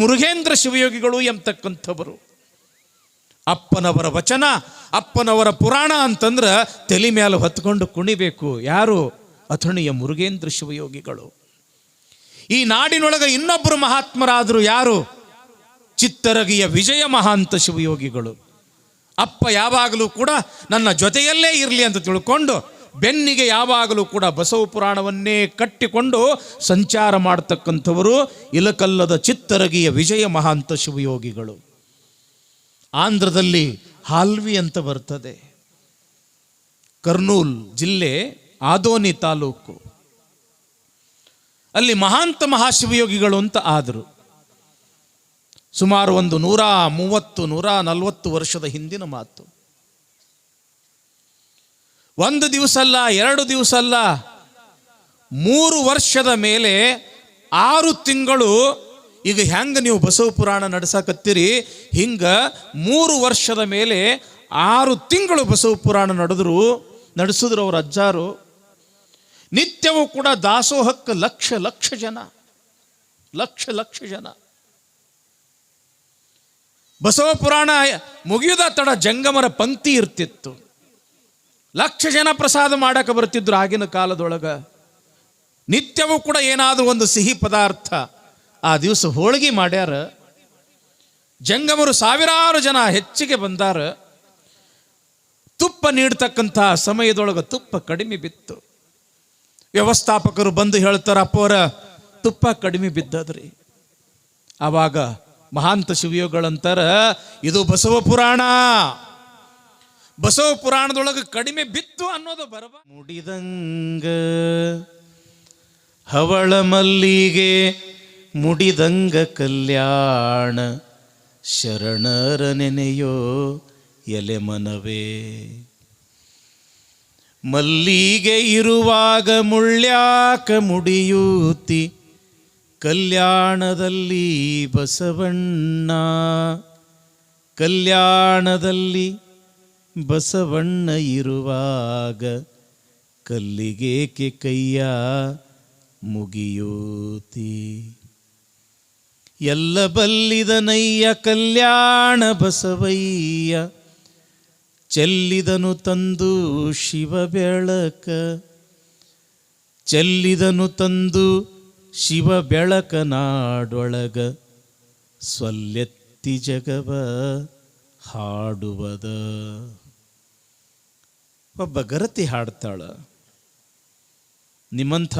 ಮುರುಘೇಂದ್ರ ಶಿವಯೋಗಿಗಳು ಎಂಬತಕ್ಕಂಥವರು. ಅಪ್ಪನವರ ವಚನ, ಅಪ್ಪನವರ ಪುರಾಣ ಅಂತಂದ್ರೆ ತಲೆ ಮೇಲೆ ಹೊತ್ಕೊಂಡು ಕುಣಿಬೇಕು. ಯಾರು? ಅಥಣಿಯ ಮುರುಘೇಂದ್ರ ಶಿವಯೋಗಿಗಳು. ಈ ನಾಡಿನೊಳಗೆ ಇನ್ನೊಬ್ಬರು ಮಹಾತ್ಮರಾದರು. ಯಾರು? ಚಿತ್ತರಗಿಯ ವಿಜಯ ಮಹಾಂತ ಶಿವಯೋಗಿಗಳು. ಅಪ್ಪ ಯಾವಾಗಲೂ ಕೂಡ ನನ್ನ ಜೊತೆಯಲ್ಲೇ ಇರಲಿ ಅಂತ ತಿಳ್ಕೊಂಡು ಬೆನ್ನಿಗೆ ಯಾವಾಗಲೂ ಕೂಡ ಬಸವ ಪುರಾಣವನ್ನೇ ಕಟ್ಟಿಕೊಂಡು ಸಂಚಾರ ಮಾಡತಕ್ಕಂಥವರು ಇಲಕಲ್ಲದ ಚಿತ್ತರಗಿಯ ವಿಜಯ ಮಹಾಂತ ಶಿವಯೋಗಿಗಳು. ಆಂಧ್ರದಲ್ಲಿ ಹಾಲ್ವಿ ಅಂತ ಬರ್ತದೆ. ಕರ್ನೂಲ್ ಜಿಲ್ಲೆ, ಆದೋನಿ ತಾಲೂಕು. ಅಲ್ಲಿ ಮಹಾಂತ ಮಹಾಶಿವಯೋಗಿಗಳು ಅಂತ ಆದರು. ಸುಮಾರು ಒಂದು 130-140 ವರ್ಷದ ಹಿಂದಿನ ಮಾತು. ಒಂದು ದಿವಸ ಅಲ್ಲ, 2 ದಿವಸ ಅಲ್ಲ, 3 ವರ್ಷದ ಮೇಲೆ 6 ತಿಂಗಳು. ಈಗ ಹೆಂಗ ನೀವು ಬಸವ ಪುರಾಣ ನಡೆಸಕತ್ತೀರಿ, ಹಿಂಗ 3 ವರ್ಷದ ಮೇಲೆ 6 ತಿಂಗಳು ಬಸವ ಪುರಾಣ ನಡೆಸಿದ್ರು ಅವ್ರ ಅಜ್ಜಾರು. ನಿತ್ಯವೂ ಕೂಡ ದಾಸೋಹಕ್ಕೆ ಲಕ್ಷ ಜನ. ಬಸವ ಪುರಾಣ ಮುಗಿಯುದ ತಡ ಜಂಗಮರ ಪಂಕ್ತಿ ಇರ್ತಿತ್ತು. 1,00,000 ಜನ ಪ್ರಸಾದ ಮಾಡಕ್ಕೆ ಬರ್ತಿದ್ರು ಆಗಿನ ಕಾಲದೊಳಗ. ನಿತ್ಯವೂ ಕೂಡ ಏನಾದರೂ ಒಂದು ಸಿಹಿ ಪದಾರ್ಥ. ಆ ದಿವಸ ಹೋಳಿಗೆ ಮಾಡ್ಯಾರ. ಜಂಗಮರು ಸಾವಿರಾರು ಜನ ಹೆಚ್ಚಿಗೆ ಬಂದಾರ. ತುಪ್ಪ ನೀಡ್ತಕ್ಕಂಥ ಸಮಯದೊಳಗೆ ತುಪ್ಪ ಕಡಿಮೆ ಬಿತ್ತು. ವ್ಯವಸ್ಥಾಪಕರು ಬಂದು ಹೇಳ್ತಾರ, ಅಪ್ಪವರ ತುಪ್ಪ ಕಡಿಮೆ ಬಿದ್ದದ್ರಿ. ಆವಾಗ ಮಹಾಂತ ಶಿವಯೋಗಿಗಳಂತಾರ, ಇದು ಬಸವ ಪುರಾಣ. ಬಸವ ಪುರಾಣದೊಳಗೆ ಕಡಿಮೆ ಬಿತ್ತು ಅನ್ನೋದು ಬರಬ. ಮುಡಿದಂಗ ಹವಳ ಮಲ್ಲಿಗೆ ಮುಡಿದಂಗ ಕಲ್ಯಾಣ ಶರಣರ ನೆನೆಯೋ ಎಲೆ ಮನವೇ. ಮಲ್ಲಿಗೆ ಇರುವಾಗ ಮುಳ್ಳ್ಯಾಕ ಮುಡಿಯೂತಿ ಕಲ್ಯಾಣದಲ್ಲಿ ಬಸವಣ್ಣ. ಕಲ್ಯಾಣದಲ್ಲಿ ಬಸವಣ್ಣ ಇರುವಾಗ ಕಲ್ಲಿಗೇಕೆ ಕೈಯ ಮುಗಿಯೂತಿ. ಎಲ್ಲ ಬಲ್ಲಿದನಯ್ಯ ಕಲ್ಯಾಣ ಬಸವಯ್ಯ, ಚೆಲ್ಲಿದನು ತಂದು ಶಿವ ಬೆಳಕ. ಚೆಲ್ಲಿದನು ತಂದು ಶಿವ ಬೆಳಕ ನಾಡೊಳಗ, ಸ್ವಲ್ಲೆತ್ತಿ ಜಗವ ಹಾಡುವದ. ಒಬ್ಬ ಗರತಿ ಹಾಡ್ತಾಳ. ನಿಮ್ಮಂಥ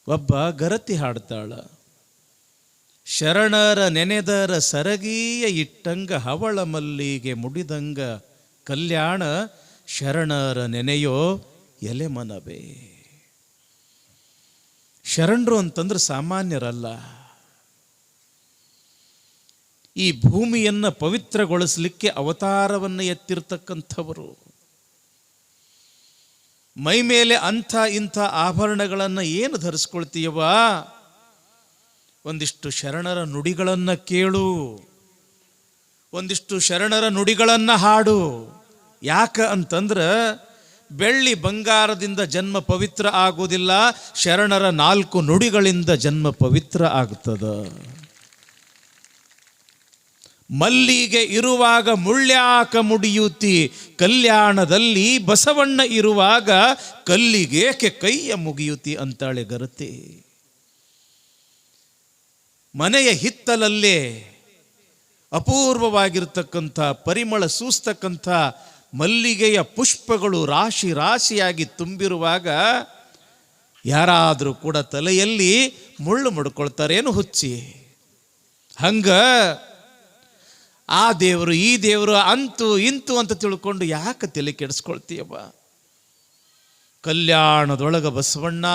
ಒಬ್ಬ ಗರತಿ ಹಾಡ್ತಾಳ. ಶರಣರ ನೆನೆದರ ಸರಗೀಯ ಇಟ್ಟಂಗ ಹವಳ ಮಲ್ಲಿಗೆ ಮುಡಿದಂಗ ಕಲ್ಯಾಣ ಶರಣರ ನೆನೆಯೋ ಎಲೆ ಮನವೇ. ಶರಣರು ಅಂತಂದ್ರೆ ಸಾಮಾನ್ಯರಲ್ಲ. ಈ ಭೂಮಿಯನ್ನು ಪವಿತ್ರಗೊಳಿಸಲಿಕ್ಕೆ ಅವತಾರವನ್ನು ಎತ್ತಿರ್ತಕ್ಕಂಥವರು. ಮೈ ಮೇಲೆ ಅಂಥ ಇಂಥ ಆಭರಣಗಳನ್ನು ಏನು ಧರಿಸ್ಕೊಳ್ತೀಯವ? ಒಂದಿಷ್ಟು ಶರಣರ ನುಡಿಗಳನ್ನು ಕೇಳು, ಒಂದಿಷ್ಟು ಶರಣರ ನುಡಿಗಳನ್ನು ಹಾಡು. ಯಾಕ ಅಂತಂದ್ರೆ ಬೆಳ್ಳಿ ಬಂಗಾರದಿಂದ ಜನ್ಮ ಪವಿತ್ರ ಆಗುವುದಿಲ್ಲ, ಶರಣರ 4 ನುಡಿಗಳಿಂದ ಜನ್ಮ ಪವಿತ್ರ ಆಗ್ತದ. ಮಲ್ಲಿಗೆ ಇರುವಾಗ ಮುಳ್ಳ್ಯಾಕ ಮುಡಿಯೂತಿ, ಕಲ್ಯಾಣದಲ್ಲಿ ಬಸವಣ್ಣ ಇರುವಾಗ ಕಲ್ಲಿಗೇಕೆ ಕೈಯ ಮುಗಿಯುತಿ ಅಂತಾಳೆ ಗರತಿ. ಮನೆಯ ಹಿತ್ತಲಲ್ಲೇ ಅಪೂರ್ವವಾಗಿರ್ತಕ್ಕಂಥ ಪರಿಮಳ ಸೂಸ್ತಕ್ಕಂಥ ಮಲ್ಲಿಗೆಯ ಪುಷ್ಪಗಳು ರಾಶಿ ರಾಶಿಯಾಗಿ ತುಂಬಿರುವಾಗ ಯಾರಾದರೂ ಕೂಡ ತಲೆಯಲ್ಲಿ ಮುಳ್ಳು ಮುಡ್ಕೊಳ್ತಾರೇನು ಹುಚ್ಚಿ? ಹಂಗ ಆ ದೇವರು ಈ ದೇವರು ಅಂತೂ ಇಂತು ಅಂತ ತಿಳ್ಕೊಂಡು ಯಾಕೆ ತಲೆ ಕೆಡಿಸ್ಕೊಳ್ತೀಯವ್ವ? ಕಲ್ಯಾಣದೊಳಗ ಬಸವಣ್ಣ,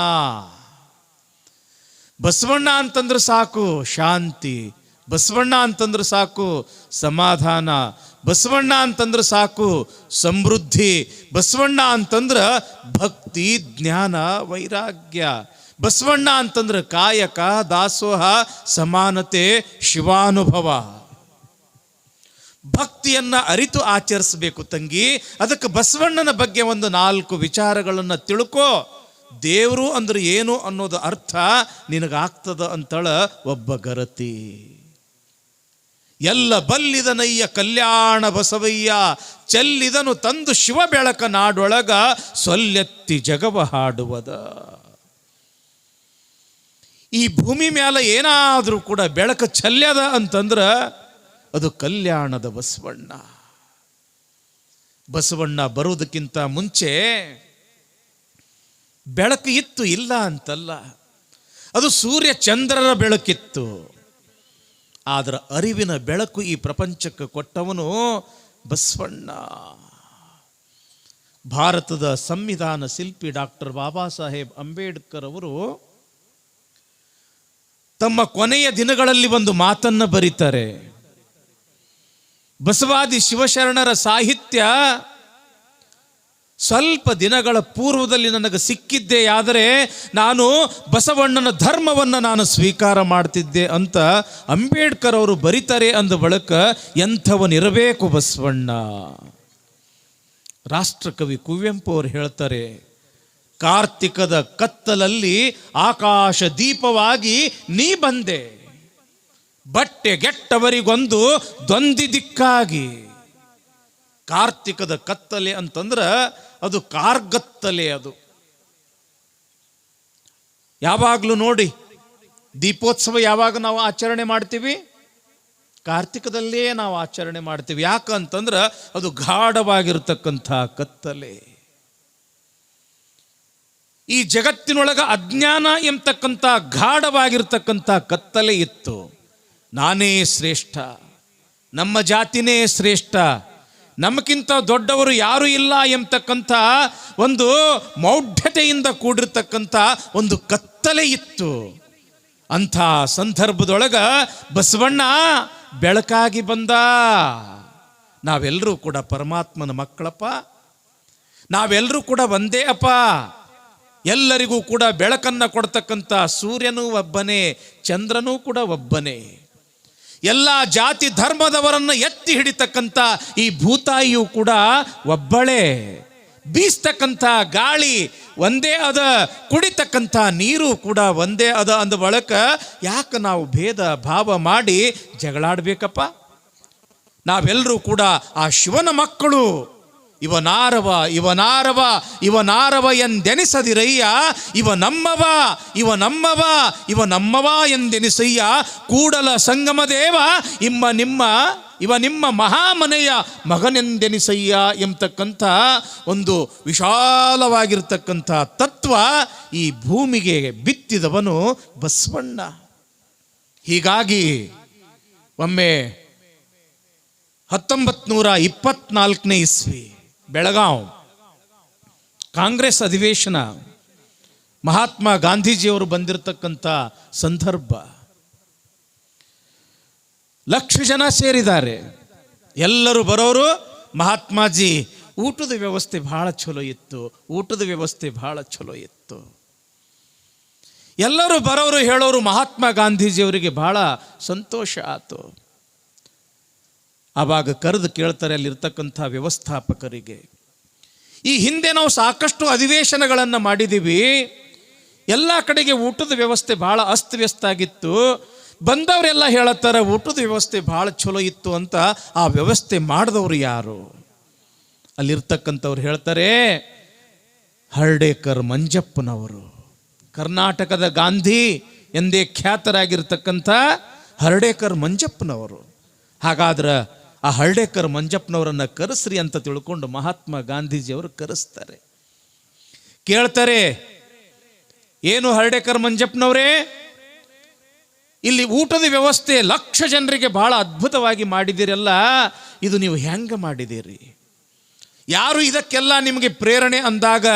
ಬಸವಣ್ಣ ಅಂತಂದ್ರೆ ಸಾಕು ಶಾಂತಿ, ಬಸವಣ್ಣ ಅಂತಂದ್ರೆ ಸಾಕು ಸಮಾಧಾನ, ಬಸವಣ್ಣ ಅಂತಂದ್ರೆ ಸಾಕು ಸಮೃದ್ಧಿ, ಬಸವಣ್ಣ ಅಂತಂದ್ರೆ ಭಕ್ತಿ ಜ್ಞಾನ ವೈರಾಗ್ಯ, ಬಸವಣ್ಣ ಅಂತಂದ್ರೆ ಕಾಯಕ ದಾಸೋಹ ಸಮಾನತೆ ಶಿವಾನುಭವ. ಭಕ್ತಿಯನ್ನ ಅರಿತು ಆಚರಿಸಬೇಕು ತಂಗಿ. ಅದಕ್ಕೆ ಬಸವಣ್ಣನ ಬಗ್ಗೆ ಒಂದು 4 ವಿಚಾರಗಳನ್ನು ತಿಳ್ಕೋ, ದೇವರು ಅಂದ್ರೆ ಏನು ಅನ್ನೋದು ಅರ್ಥ ನಿನಗಾಗ್ತದ ಅಂತಳ ಒಬ್ಬ ಗರತಿ. ಎಲ್ಲ ಬಲ್ಲಿದನಯ್ಯ ಕಲ್ಯಾಣ ಬಸವಯ್ಯ, ಚೆಲ್ಲಿದನು ತಂದು ಶಿವ ಬೆಳಕ ನಾಡೊಳಗ, ಸೊಲ್ಲೆತ್ತಿ ಜಗವ ಹಾಡುವದ. ಈ ಭೂಮಿ ಮ್ಯಾಲ ಏನಾದರೂ ಕೂಡ ಬೆಳಕ ಚೆಲ್ಯದ ಅಂತಂದ್ರ ಅದು ಕಲ್ಯಾಣದ ಬಸವಣ್ಣ. ಬಸವಣ್ಣ ಬರುವುದಕ್ಕಿಂತ ಮುಂಚೆ ಬೆಳಕು ಇತ್ತು, ಇಲ್ಲ ಅಂತಲ್ಲ. ಅದು ಸೂರ್ಯ ಚಂದ್ರರ ಬೆಳಕಿತ್ತು. ಆದ್ರ ಅರಿವಿನ ಬೆಳಕು ಈ ಪ್ರಪಂಚಕ್ಕೆ ಕೊಟ್ಟವನು ಬಸವಣ್ಣ. ಭಾರತದ ಸಂವಿಧಾನ ಶಿಲ್ಪಿ ಡಾಕ್ಟರ್ ಬಾಬಾ ಸಾಹೇಬ್ ಅಂಬೇಡ್ಕರ್ ಅವರು ತಮ್ಮ ಕೊನೆಯ ದಿನಗಳಲ್ಲಿ ಒಂದು ಮಾತನ್ನ ಬರೀತಾರೆ. ಬಸವಾದಿ ಶಿವಶರಣರ ಸಾಹಿತ್ಯ ಸ್ವಲ್ಪ ದಿನಗಳ ಪೂರ್ವದಲ್ಲಿ ನನಗೆ ಸಿಕ್ಕಿದ್ದೇ ಆದರೆ ನಾನು ಬಸವಣ್ಣನ ಧರ್ಮವನ್ನು ನಾನು ಸ್ವೀಕಾರ ಮಾಡ್ತಿದ್ದೆ ಅಂತ ಅಂಬೇಡ್ಕರ್ ಅವರು ಬರೀತಾರೆ. ಅಂದ ಬಳಿಕ ಎಂಥವನಿರಬೇಕು ಬಸವಣ್ಣ. ರಾಷ್ಟ್ರಕವಿ ಕುವೆಂಪು ಅವರು ಹೇಳ್ತಾರೆ, ಕಾರ್ತಿಕದ ಕತ್ತಲಲ್ಲಿ ಆಕಾಶ ದೀಪವಾಗಿ ನೀ ಬಂದೆ, ಬಟ್ಟೆಗೆಟ್ಟವರಿಗೊಂದು ದೊಂದಿ ದಿಕ್ಕಾಗಿ. ಕಾರ್ತಿಕದ ಕತ್ತಲೆ ಅಂತಂದ್ರ ಅದು ಕಾರ್ಗತ್ತಲೆ. ಅದು ಯಾವಾಗಲೂ ನೋಡಿ, ದೀಪೋತ್ಸವ ಯಾವಾಗ ನಾವು ಆಚರಣೆ ಮಾಡ್ತೀವಿ? ಕಾರ್ತಿಕದಲ್ಲೇ ನಾವು ಆಚರಣೆ ಮಾಡ್ತೀವಿ. ಯಾಕಂತಂದ್ರ ಅದು ಗಾಢವಾಗಿರ್ತಕ್ಕಂಥ ಕತ್ತಲೆ. ಈ ಜಗತ್ತಿನೊಳಗ ಅಜ್ಞಾನ ಎಂಬತಕ್ಕಂಥ ಗಾಢವಾಗಿರ್ತಕ್ಕಂಥ ಕತ್ತಲೆ ಇತ್ತು. ನಾನೇ ಶ್ರೇಷ್ಠ, ನಮ್ಮ ಜಾತಿನೇ ಶ್ರೇಷ್ಠ, ನಮಗಿಂತ ದೊಡ್ಡವರು ಯಾರೂ ಇಲ್ಲ ಎಂಬತಕ್ಕಂಥ ಒಂದು ಮೌಢ್ಯತೆಯಿಂದ ಕೂಡಿರ್ತಕ್ಕಂಥ ಒಂದು ಕತ್ತಲೆ ಇತ್ತು. ಅಂಥ ಸಂದರ್ಭದೊಳಗ ಬಸವಣ್ಣ ಬೆಳಕಾಗಿ ಬಂದ. ನಾವೆಲ್ಲರೂ ಕೂಡ ಪರಮಾತ್ಮನ ಮಕ್ಕಳಪ್ಪ, ನಾವೆಲ್ಲರೂ ಕೂಡ ಒಂದೇ ಅಪ್ಪ. ಎಲ್ಲರಿಗೂ ಕೂಡ ಬೆಳಕನ್ನ ಕೊಡ್ತಕ್ಕಂಥ ಸೂರ್ಯನೂ ಒಬ್ಬನೇ, ಚಂದ್ರನೂ ಕೂಡ ಒಬ್ಬನೇ. ಎಲ್ಲ ಜಾತಿ ಧರ್ಮದವರನ್ನು ಎತ್ತಿ ಹಿಡಿತಕ್ಕಂಥ ಈ ಭೂತಾಯಿಯೂ ಕೂಡ ಒಬ್ಬಳೇ. ಬೀಸ್ತಕ್ಕಂಥ ಗಾಳಿ ಒಂದೇ ಅದ, ಕುಡಿತಕ್ಕಂಥ ನೀರು ಕೂಡ ಒಂದೇ ಅದ. ಅಂದ ಬಳಿಕ ಯಾಕೆ ನಾವು ಭೇದ ಭಾವ ಮಾಡಿ ಜಗಳಾಡ್ಬೇಕಪ್ಪ? ನಾವೆಲ್ಲರೂ ಕೂಡ ಆ ಶಿವನ ಮಕ್ಕಳು. ಇವನಾರವ ಇವನಾರವ ಇವನಾರವ ಎಂದೆನಿಸದಿರಯ್ಯ, ಇವ ನಮ್ಮವ ಇವ ನಮ್ಮವ ಇವ ನಮ್ಮವ ಎಂದೆನಿಸಯ್ಯ, ಕೂಡಲ ಸಂಗಮ ದೇವ ಇವ ನಿಮ್ಮ ಮಹಾಮನೆಯ ಮಗನೆಂದೆನಿಸಯ್ಯ ಎಂಬತಕ್ಕಂಥ ಒಂದು ವಿಶಾಲವಾಗಿರ್ತಕ್ಕಂಥ ತತ್ವ ಈ ಭೂಮಿಗೆ ಬಿತ್ತಿದವನು ಬಸವಣ್ಣ. ಹೀಗಾಗಿ ಒಮ್ಮೆ 1924ನೇ ಇಸ್ವಿ ಬೆಳಗಾವ್ ಕಾಂಗ್ರೆಸ್ ಅಧಿವೇಶನ, ಮಹಾತ್ಮ ಗಾಂಧೀಜಿಯವರು ಬಂದಿರತಕ್ಕಂಥ ಸಂದರ್ಭ. ಲಕ್ಷ ಜನ ಸೇರಿದ್ದಾರೆ. ಎಲ್ಲರೂ ಬರೋರು, ಮಹಾತ್ಮಾಜಿ ಊಟದ ವ್ಯವಸ್ಥೆ ಬಹಳ ಚಲೋ ಇತ್ತು, ಊಟದ ವ್ಯವಸ್ಥೆ ಬಹಳ ಚಲೋ ಇತ್ತು. ಎಲ್ಲರೂ ಬರೋರು ಹೇಳೋರು ಮಹಾತ್ಮ ಗಾಂಧೀಜಿಯವರಿಗೆ ಬಹಳ ಸಂತೋಷ ಆಯಿತು. ಆವಾಗ ಕರೆದು ಕೇಳ್ತಾರೆ ಅಲ್ಲಿರ್ತಕ್ಕಂಥ ವ್ಯವಸ್ಥಾಪಕರಿಗೆ, ಈ ಹಿಂದೆ ನಾವು ಸಾಕಷ್ಟು ಅಧಿವೇಶನಗಳನ್ನು ಮಾಡಿದ್ದೀವಿ, ಎಲ್ಲ ಕಡೆಗೆ ಊಟದ ವ್ಯವಸ್ಥೆ ಭಾಳ ಅಸ್ತವ್ಯಸ್ತ ಆಗಿತ್ತು, ಬಂದವರೆಲ್ಲ ಹೇಳತ್ತಾರೆ ಊಟದ ವ್ಯವಸ್ಥೆ ಭಾಳ ಚಲೋ ಇತ್ತು ಅಂತ. ಆ ವ್ಯವಸ್ಥೆ ಮಾಡಿದವರು ಯಾರು? ಅಲ್ಲಿರ್ತಕ್ಕಂಥವ್ರು ಹೇಳ್ತಾರೆ, ಹರ್ಡೇಕರ್ ಮಂಜಪ್ಪನವರು, ಕರ್ನಾಟಕದ ಗಾಂಧಿ ಎಂದೇ ಖ್ಯಾತರಾಗಿರ್ತಕ್ಕಂಥ ಹರ್ಡೇಕರ್ ಮಂಜಪ್ಪನವರು. ಹಾಗಾದ್ರೆ ಆ ಹರ್ಡೇಕರ್ ಮಂಜಪ್ಪನವರನ್ನ ಕರೆಸ್ರಿ ಅಂತ ತಿಳ್ಕೊಂಡು ಮಹಾತ್ಮ ಗಾಂಧೀಜಿಯವರು ಕರೆಸ್ತಾರೆ. ಕೇಳ್ತಾರೆ, ಏನು ಹರ್ಡೇಕರ್ ಮಂಜಪ್ಪನವರೇ, ಇಲ್ಲಿ ಊಟದ ವ್ಯವಸ್ಥೆ ಲಕ್ಷ ಜನರಿಗೆ ಬಹಳ ಅದ್ಭುತವಾಗಿ ಮಾಡಿದ್ದೀರಲ್ಲ, ಇದು ನೀವು ಹೆಂಗೆ ಮಾಡಿದ್ದೀರಿ? ಯಾರು ಇದಕ್ಕೆಲ್ಲ ನಿಮಗೆ ಪ್ರೇರಣೆ ಅಂದಾಗ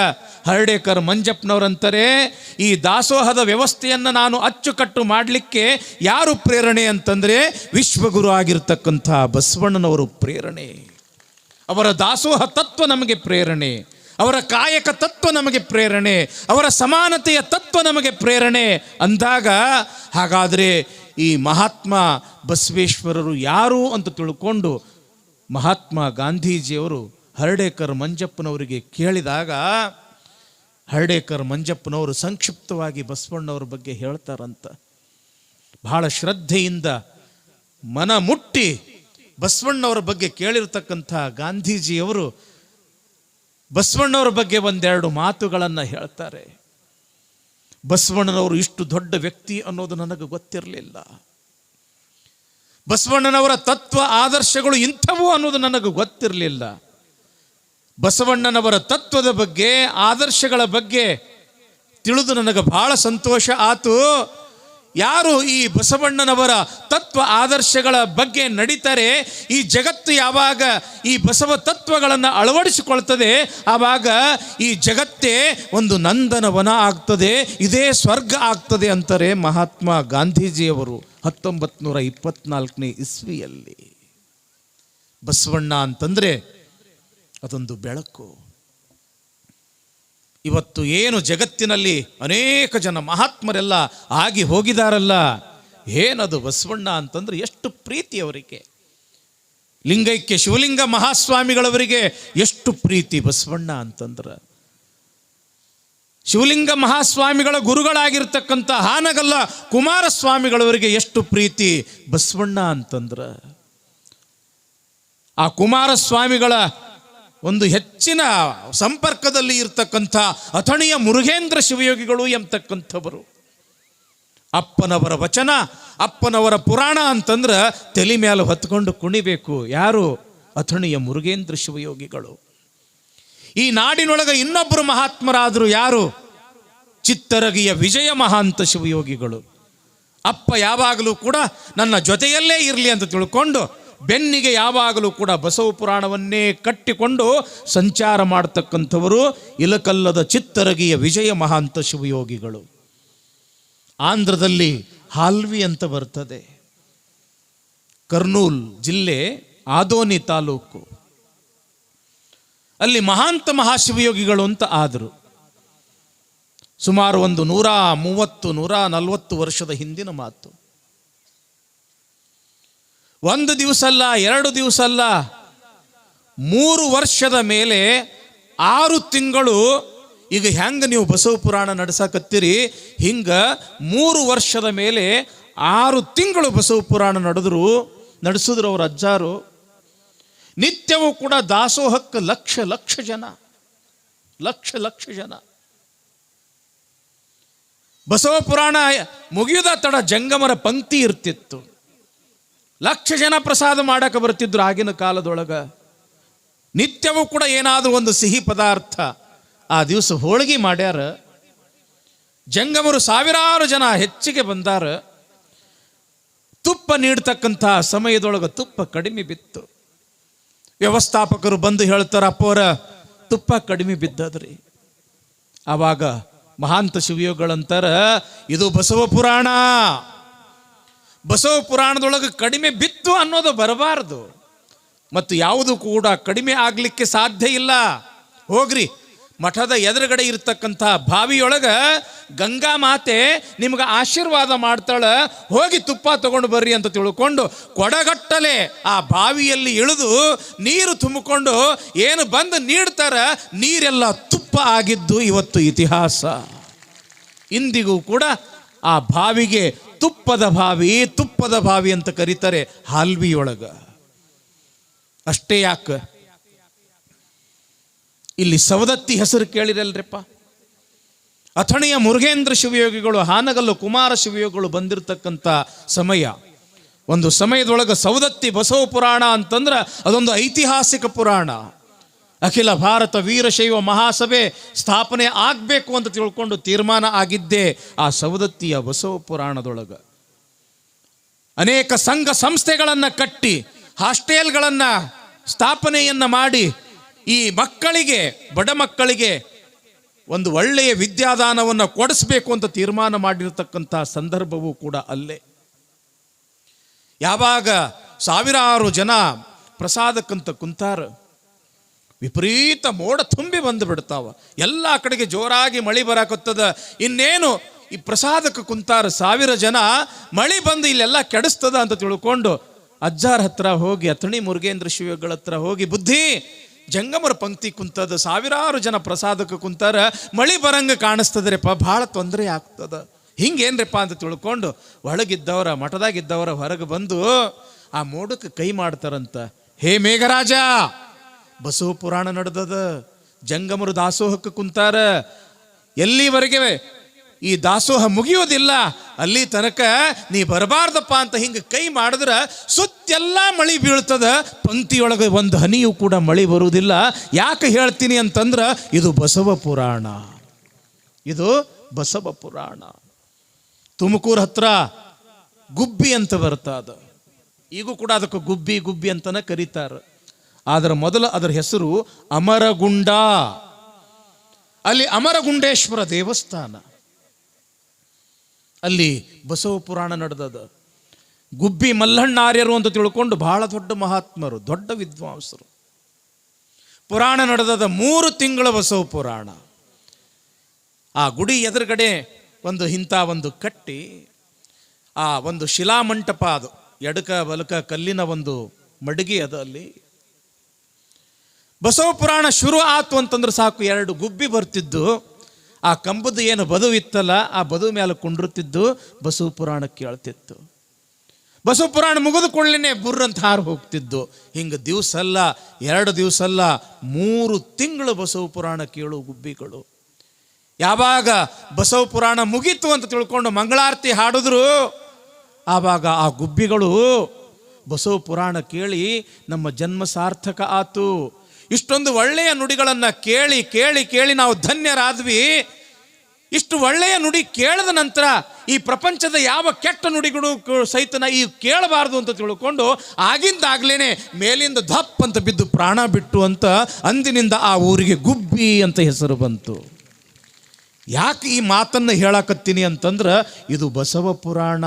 ಹರ್ಡೇಕರ್ ಮಂಜಪ್ಪನವರಂತಾರೆ, ಈ ದಾಸೋಹದ ವ್ಯವಸ್ಥೆಯನ್ನು ನಾನು ಅಚ್ಚುಕಟ್ಟು ಮಾಡಲಿಕ್ಕೆ ಯಾರು ಪ್ರೇರಣೆ ಅಂತಂದರೆ ವಿಶ್ವಗುರು ಆಗಿರ್ತಕ್ಕಂಥ ಬಸವಣ್ಣನವರು ಪ್ರೇರಣೆ. ಅವರ ದಾಸೋಹ ತತ್ವ ನಮಗೆ ಪ್ರೇರಣೆ, ಅವರ ಕಾಯಕ ತತ್ವ ನಮಗೆ ಪ್ರೇರಣೆ, ಅವರ ಸಮಾನತೆಯ ತತ್ವ ನಮಗೆ ಪ್ರೇರಣೆ ಅಂದಾಗ, ಹಾಗಾದರೆ ಈ ಮಹಾತ್ಮ ಬಸವೇಶ್ವರರು ಯಾರು ಅಂತ ತಿಳ್ಕೊಂಡು ಮಹಾತ್ಮ ಗಾಂಧೀಜಿಯವರು ಹರ್ಡೇಕರ್ ಮಂಜಪ್ಪನವರಿಗೆ ಕೇಳಿದಾಗ, ಹರ್ಡೇಕರ್ ಮಂಜಪ್ಪನವರು ಸಂಕ್ಷಿಪ್ತವಾಗಿ ಬಸವಣ್ಣವ್ರ ಬಗ್ಗೆ ಹೇಳ್ತಾರಂತ. ಬಹಳ ಶ್ರದ್ಧೆಯಿಂದ ಮನ ಮುಟ್ಟಿ ಬಸವಣ್ಣವರ ಬಗ್ಗೆ ಕೇಳಿರ್ತಕ್ಕಂಥ ಗಾಂಧೀಜಿಯವರು ಬಸವಣ್ಣವರ ಬಗ್ಗೆ ಒಂದೆರಡು ಮಾತುಗಳನ್ನು ಹೇಳ್ತಾರೆ. ಬಸವಣ್ಣನವರು ಇಷ್ಟು ದೊಡ್ಡ ವ್ಯಕ್ತಿ ಅನ್ನೋದು ನನಗೆ ಗೊತ್ತಿರಲಿಲ್ಲ. ಬಸವಣ್ಣನವರ ತತ್ವ ಆದರ್ಶಗಳು ಇಂಥವು ಅನ್ನೋದು ನನಗೆ ಗೊತ್ತಿರಲಿಲ್ಲ. ಬಸವಣ್ಣನವರ ತತ್ವದ ಬಗ್ಗೆ, ಆದರ್ಶಗಳ ಬಗ್ಗೆ ತಿಳಿದು ನನಗೆ ಬಹಳ ಸಂತೋಷ ಆತು. ಯಾರು ಈ ಬಸವಣ್ಣನವರ ತತ್ವ ಆದರ್ಶಗಳ ಬಗ್ಗೆ ನಡೀತಾರೆ, ಈ ಜಗತ್ತು ಯಾವಾಗ ಈ ಬಸವ ತತ್ವಗಳನ್ನು ಅಳವಡಿಸಿಕೊಳ್ತದೆ, ಆವಾಗ ಈ ಜಗತ್ತೇ ಒಂದು ನಂದನವನ ಆಗ್ತದೆ, ಇದೇ ಸ್ವರ್ಗ ಆಗ್ತದೆ ಅಂತಾರೆ ಮಹಾತ್ಮ ಗಾಂಧೀಜಿಯವರು 1924ನೇ ಇಸ್ವಿಯಲ್ಲಿ. ಬಸವಣ್ಣ ಅಂತಂದ್ರೆ ಅದೊಂದು ಬೆಳಕು. ಇವತ್ತು ಏನು ಜಗತ್ತಿನಲ್ಲಿ ಅನೇಕ ಜನ ಮಹಾತ್ಮರೆಲ್ಲ ಆಗಿ ಹೋಗಿದಾರಲ್ಲ, ಏನದು ಬಸವಣ್ಣ ಅಂತಂದ್ರೆ ಎಷ್ಟು ಪ್ರೀತಿ ಅವರಿಗೆ. ಲಿಂಗೈಕ್ಯ ಶಿವಲಿಂಗ ಮಹಾಸ್ವಾಮಿಗಳವರಿಗೆ ಎಷ್ಟು ಪ್ರೀತಿ ಬಸವಣ್ಣ ಅಂತಂದ್ರೆ. ಶಿವಲಿಂಗ ಮಹಾಸ್ವಾಮಿಗಳ ಗುರುಗಳಾಗಿರ್ತಕ್ಕಂಥ ಹಾನಗಲ್ಲ ಕುಮಾರಸ್ವಾಮಿಗಳವರಿಗೆ ಎಷ್ಟು ಪ್ರೀತಿ ಬಸವಣ್ಣ ಅಂತಂದ್ರೆ. ಆ ಕುಮಾರಸ್ವಾಮಿಗಳ ಒಂದು ಹೆಚ್ಚಿನ ಸಂಪರ್ಕದಲ್ಲಿ ಇರ್ತಕ್ಕಂಥ ಅಥಣಿಯ ಮುರುಘೇಂದ್ರ ಶಿವಯೋಗಿಗಳು ಎಂಬತಕ್ಕಂಥವರು. ಅಪ್ಪನವರ ವಚನ, ಅಪ್ಪನವರ ಪುರಾಣ ಅಂತಂದ್ರೆ ತಲೆ ಮೇಲೆ ಹೊತ್ಕೊಂಡು ಕುಣಿಬೇಕು. ಯಾರು? ಅಥಣಿಯ ಮುರುಘೇಂದ್ರ ಶಿವಯೋಗಿಗಳು. ಈ ನಾಡಿನೊಳಗೆ ಇನ್ನೊಬ್ಬರು ಮಹಾತ್ಮರಾದರು. ಯಾರು? ಚಿತ್ತರಗಿಯ ವಿಜಯ ಮಹಾಂತ ಶಿವಯೋಗಿಗಳು. ಅಪ್ಪ ಯಾವಾಗಲೂ ಕೂಡ ನನ್ನ ಜೊತೆಯಲ್ಲೇ ಇರಲಿ ಅಂತ ತಿಳ್ಕೊಂಡು ಬೆನ್ನಿಗೆ ಯಾವಾಗಲೂ ಕೂಡ ಬಸವ ಪುರಾಣವನ್ನೇ ಕಟ್ಟಿಕೊಂಡು ಸಂಚಾರ ಮಾಡತಕ್ಕಂಥವರು ಇಲಕಲ್ಲದ ಚಿತ್ತರಗಿಯ ವಿಜಯ ಮಹಾಂತ ಶಿವಯೋಗಿಗಳು. ಆಂಧ್ರದಲ್ಲಿ ಹಾಲ್ವಿ ಅಂತ ಬರ್ತದೆ, ಕರ್ನೂಲ್ ಜಿಲ್ಲೆ ಆದೋನಿ ತಾಲೂಕು. ಅಲ್ಲಿ ಮಹಾಂತ ಮಹಾಶಿವಯೋಗಿಗಳು ಅಂತ ಆದರು. ಸುಮಾರು ಒಂದು 130-140 ವರ್ಷದ ಹಿಂದಿನ ಮಾತು. ಒಂದು ದಿವಸ ಅಲ್ಲ, 2 ದಿವಸ ಅಲ್ಲ, 3 ವರ್ಷದ ಮೇಲೆ 6 ತಿಂಗಳು. ಈಗ ಹೆಂಗೆ ನೀವು ಬಸವ ಪುರಾಣ ನಡೆಸಕತ್ತೀರಿ, ಹಿಂಗೆ 3 ವರ್ಷದ ಮೇಲೆ 6 ತಿಂಗಳು ಬಸವ ಪುರಾಣ ನಡೆಸಿದ್ರು ಅವ್ರ ಅಜ್ಜಾರು. ನಿತ್ಯವೂ ಕೂಡ ದಾಸೋಹಕ್ಕೆ ಲಕ್ಷ ಜನ. ಬಸವ ಪುರಾಣ ಮುಗಿಯುವುದ ತಡ ಜಂಗಮರ ಪಂಕ್ತಿ ಇರ್ತಿತ್ತು. 1,00,000 ಜನ ಪ್ರಸಾದ ಮಾಡಕ್ಕೆ ಬರ್ತಿದ್ರು ಆಗಿನ ಕಾಲದೊಳಗ. ನಿತ್ಯವೂ ಕೂಡ ಏನಾದರೂ ಒಂದು ಸಿಹಿ ಪದಾರ್ಥ. ಆ ದಿವಸ ಹೋಳಿಗೆ ಮಾಡ್ಯಾರ. ಜಂಗಮರು ಸಾವಿರಾರು ಜನ ಹೆಚ್ಚಿಗೆ ಬಂದಾರ. ತುಪ್ಪ ನೀಡ್ತಕ್ಕಂಥ ಸಮಯದೊಳಗೆ ತುಪ್ಪ ಕಡಿಮೆ ಬಿತ್ತು. ವ್ಯವಸ್ಥಾಪಕರು ಬಂದು ಹೇಳ್ತಾರ, ಅಪ್ಪವರ ತುಪ್ಪ ಕಡಿಮೆ ಬಿದ್ದದ್ರಿ. ಆವಾಗ ಮಹಾಂತ ಶಿವಯೋಗಿಗಳಂತಾರ, ಇದು ಬಸವ ಪುರಾಣ. ಬಸವ ಪುರಾಣದೊಳಗೆ ಕಡಿಮೆ ಬಿತ್ತು ಅನ್ನೋದು ಬರಬಾರದು, ಮತ್ತು ಯಾವುದು ಕೂಡ ಕಡಿಮೆ ಆಗಲಿಕ್ಕೆ ಸಾಧ್ಯ ಇಲ್ಲ. ಹೋಗ್ರಿ, ಮಠದ ಎದುರುಗಡೆ ಇರ್ತಕ್ಕಂಥ ಬಾವಿಯೊಳಗೆ ಗಂಗಾ ಮಾತೆ ನಿಮ್ಗೆ ಆಶೀರ್ವಾದ ಮಾಡ್ತಾಳೆ, ಹೋಗಿ ತುಪ್ಪ ತಗೊಂಡು ಬರ್ರಿ ಅಂತ ತಿಳ್ಕೊಂಡು ಕೊಡಗಟ್ಟಲೆ ಆ ಬಾವಿಯಲ್ಲಿ ಇಳಿದು ನೀರು ತುಂಬಿಕೊಂಡು ಏನು ಬಂದು ನೀಡ್ತಾರ, ನೀರೆಲ್ಲ ತುಪ್ಪ ಆಗಿದ್ದು ಇವತ್ತು ಇತಿಹಾಸ. ಇಂದಿಗೂ ಕೂಡ ಆ ಬಾವಿಗೆ ತುಪ್ಪದ ಬಾವಿ ಅಂತ ಕರೀತಾರೆ ಹಾಲ್ವಿಯೊಳಗ. ಅಷ್ಟೇ ಯಾಕೆ, ಇಲ್ಲಿ ಸವದತ್ತಿ ಹೆಸರು ಕೇಳಿರಲ್ರಿಪ್ಪ. ಅಥಣಿಯ ಮುರುಘೇಂದ್ರ ಶಿವಯೋಗಿಗಳು, ಹಾನಗಲ್ಲು ಕುಮಾರ ಶಿವಯೋಗಿಗಳು ಬಂದಿರತಕ್ಕಂಥ ಸಮಯ. ಒಂದು ಸಮಯದೊಳಗೆ ಸವದತ್ತಿ ಬಸವ ಪುರಾಣ ಅಂತಂದ್ರೆ ಅದೊಂದು ಐತಿಹಾಸಿಕ ಪುರಾಣ. ಅಖಿಲ ಭಾರತ ವೀರಶೈವ ಮಹಾಸಭೆ ಸ್ಥಾಪನೆ ಆಗಬೇಕು ಅಂತ ತಿಳ್ಕೊಂಡು ತೀರ್ಮಾನ ಆಗಿದ್ದೇ ಆ ಸವದತ್ತಿಯ ಬಸವ ಪುರಾಣದೊಳಗೆ. ಅನೇಕ ಸಂಘ ಸಂಸ್ಥೆಗಳನ್ನು ಕಟ್ಟಿ, ಹಾಸ್ಟೆಲ್ಗಳನ್ನು ಸ್ಥಾಪನೆಯನ್ನು ಮಾಡಿ, ಈ ಮಕ್ಕಳಿಗೆ, ಬಡ ಮಕ್ಕಳಿಗೆ ಒಂದು ಒಳ್ಳೆಯ ವಿದ್ಯಾದಾನವನ್ನು ಕೊಡಿಸ್ಬೇಕು ಅಂತ ತೀರ್ಮಾನ ಮಾಡಿರತಕ್ಕಂಥ ಸಂದರ್ಭವೂ ಕೂಡ ಅಲ್ಲೇ. ಯಾವಾಗ ಸಾವಿರಾರು ಜನ ಪ್ರಸಾದಕ್ಕಂತ ಕುಂತಾರ, ವಿಪರೀತ ಮೋಡ ತುಂಬಿ ಬಂದು ಬಿಡ್ತಾವ. ಎಲ್ಲ ಕಡೆಗೆ ಜೋರಾಗಿ ಮಳೆ ಬರಾಕತ್ತದ. ಇನ್ನೇನು ಈ ಪ್ರಸಾದಕ್ಕೆ ಕುಂತಾರ 1000 ಜನ, ಮಳೆ ಬಂದು ಇಲ್ಲೆಲ್ಲ ಕೆಡಿಸ್ತದ ಅಂತ ತಿಳ್ಕೊಂಡು ಅಜ್ಜಾರ ಹತ್ರ ಹೋಗಿ, ಅಥಣಿ ಮುರುಘೇಂದ್ರ ಶಿವಗಳ ಹತ್ರ ಹೋಗಿ, ಬುದ್ಧಿ ಜಂಗಮರ ಪಂಕ್ತಿ ಕುಂತದ, ಸಾವಿರಾರು ಜನ ಪ್ರಸಾದಕ್ಕೆ ಕುಂತಾರ, ಮಳಿ ಬರಂಗ ಕಾಣಿಸ್ತದ್ರಿಪ್ಪ, ಭಾಳ ತೊಂದರೆ ಆಗ್ತದ. ಹಿಂಗೇನ್ರಿಪ್ಪ ಅಂತ ತಿಳ್ಕೊಂಡು ಒಳಗಿದ್ದವರ ಮಠದಾಗಿದ್ದವರ ಹೊರಗೆ ಬಂದು ಆ ಮೋಡಕ್ಕೆ ಕೈ ಮಾಡ್ತಾರಂತ. ಹೇ ಮೇಘರಾಜ, ಬಸವ ಪುರಾಣ ನಡೆದದ, ಜಂಗಮರು ದಾಸೋಹಕ್ಕೆ ಕುಂತಾರ, ಎಲ್ಲಿವರೆಗೆ ಈ ದಾಸೋಹ ಮುಗಿಯೋದಿಲ್ಲ, ಅಲ್ಲಿ ತನಕ ನೀ ಬರಬಾರ್ದಪ್ಪ ಅಂತ ಹಿಂಗೆ ಕೈ ಮಾಡಿದ್ರೆ ಸುತ್ತೆಲ್ಲ ಮಳಿ ಬೀಳ್ತದ, ಪಂಕ್ತಿಯೊಳಗೆ ಒಂದು ಹನಿಯೂ ಕೂಡ ಮಳಿ ಬರುವುದಿಲ್ಲ. ಯಾಕೆ ಹೇಳ್ತೀನಿ ಅಂತಂದ್ರೆ ಇದು ಬಸವ ಪುರಾಣ, ಇದು ಬಸವ ಪುರಾಣ. ತುಮಕೂರು ಹತ್ರ ಗುಬ್ಬಿ ಅಂತ ಬರ್ತದ, ಈಗೂ ಕೂಡ ಅದಕ್ಕೆ ಗುಬ್ಬಿ ಗುಬ್ಬಿ ಅಂತನ ಕರೀತಾರೆ. ಆದ್ರೆ ಮೊದಲು ಅದರ ಹೆಸರು ಅಮರಗುಂಡ. ಅಲ್ಲಿ ಅಮರಗುಂಡೇಶ್ವರ ದೇವಸ್ಥಾನ, ಅಲ್ಲಿ ಬಸವ ಪುರಾಣ ನಡೆದದ. ಗುಬ್ಬಿ ಮಲ್ಲಣ್ಣಾರ್ಯರು ಅಂತ ತಿಳ್ಕೊಂಡು ಬಹಳ ದೊಡ್ಡ ಮಹಾತ್ಮರು, ದೊಡ್ಡ ವಿದ್ವಾಂಸರು. ಪುರಾಣ ನಡೆದದ 3 ತಿಂಗಳ ಬಸವ ಪುರಾಣ. ಆ ಗುಡಿ ಎದುರುಗಡೆ ಒಂದು ಕಟ್ಟಿ, ಆ ಒಂದು ಶಿಲಾಮಂಟಪ, ಅದು ಎಡಕ ಬಲಕ ಕಲ್ಲಿನ ಒಂದು ಮಡಗಿ ಅದು. ಅಲ್ಲಿ ಬಸವ ಪುರಾಣ ಶುರು ಆತು ಅಂತಂದ್ರೆ ಸಾಕು, 2 ಗುಬ್ಬಿ ಬರ್ತಿದ್ದು, ಆ ಕಂಬದ ಏನು ಬದುವು ಇತ್ತಲ್ಲ, ಆ ಬದುವು ಮೇಲೆ ಕುಂಡಿರುತ್ತಿದ್ದು, ಬಸವ ಪುರಾಣ ಕೇಳ್ತಿತ್ತು. ಬಸವ ಪುರಾಣ ಮುಗಿದು ಕೊಳ್ಳೇನೆ ಬುರ್ರಂತ ಹಾರು ಹೋಗ್ತಿದ್ದು. ಹಿಂಗೆ ದಿವಸ ಅಲ್ಲ, 2 ದಿವಸ ಅಲ್ಲ, 3 ತಿಂಗಳು ಬಸವ ಪುರಾಣ ಕೇಳು ಗುಬ್ಬಿಗಳು. ಯಾವಾಗ ಬಸವ ಪುರಾಣ ಮುಗೀತು ಅಂತ ತಿಳ್ಕೊಂಡು ಮಂಗಳಾರತಿ ಹಾಡಿದ್ರು, ಆವಾಗ ಆ ಗುಬ್ಬಿಗಳು ಬಸವ ಪುರಾಣ ಕೇಳಿ ನಮ್ಮ ಜನ್ಮ ಸಾರ್ಥಕ ಆತು, ಇಷ್ಟೊಂದು ಒಳ್ಳೆಯ ನುಡಿಗಳನ್ನು ಕೇಳಿ ಕೇಳಿ ಕೇಳಿ ನಾವು ಧನ್ಯರಾದ್ವಿ. ಇಷ್ಟು ಒಳ್ಳೆಯ ನುಡಿ ಕೇಳಿದ ನಂತರ ಈ ಪ್ರಪಂಚದ ಯಾವ ಕೆಟ್ಟ ನುಡಿಗಳು ಸಹಿತನ ಈ ಕೇಳಬಾರ್ದು ಅಂತ ತಿಳ್ಕೊಂಡು ಆಗಿಂದಾಗ್ಲೇನೆ ಮೇಲಿಂದ ಧಪ್ ಅಂತ ಬಿದ್ದು ಪ್ರಾಣ ಬಿಟ್ಟು ಅಂತ ಅಂದಿನಿಂದ ಆ ಊರಿಗೆ ಗುಬ್ಬಿ ಅಂತ ಹೆಸರು ಬಂತು. ಯಾಕೆ ಈ ಮಾತನ್ನು ಹೇಳಕತ್ತೀನಿ ಅಂತಂದ್ರೆ ಇದು ಬಸವ ಪುರಾಣ.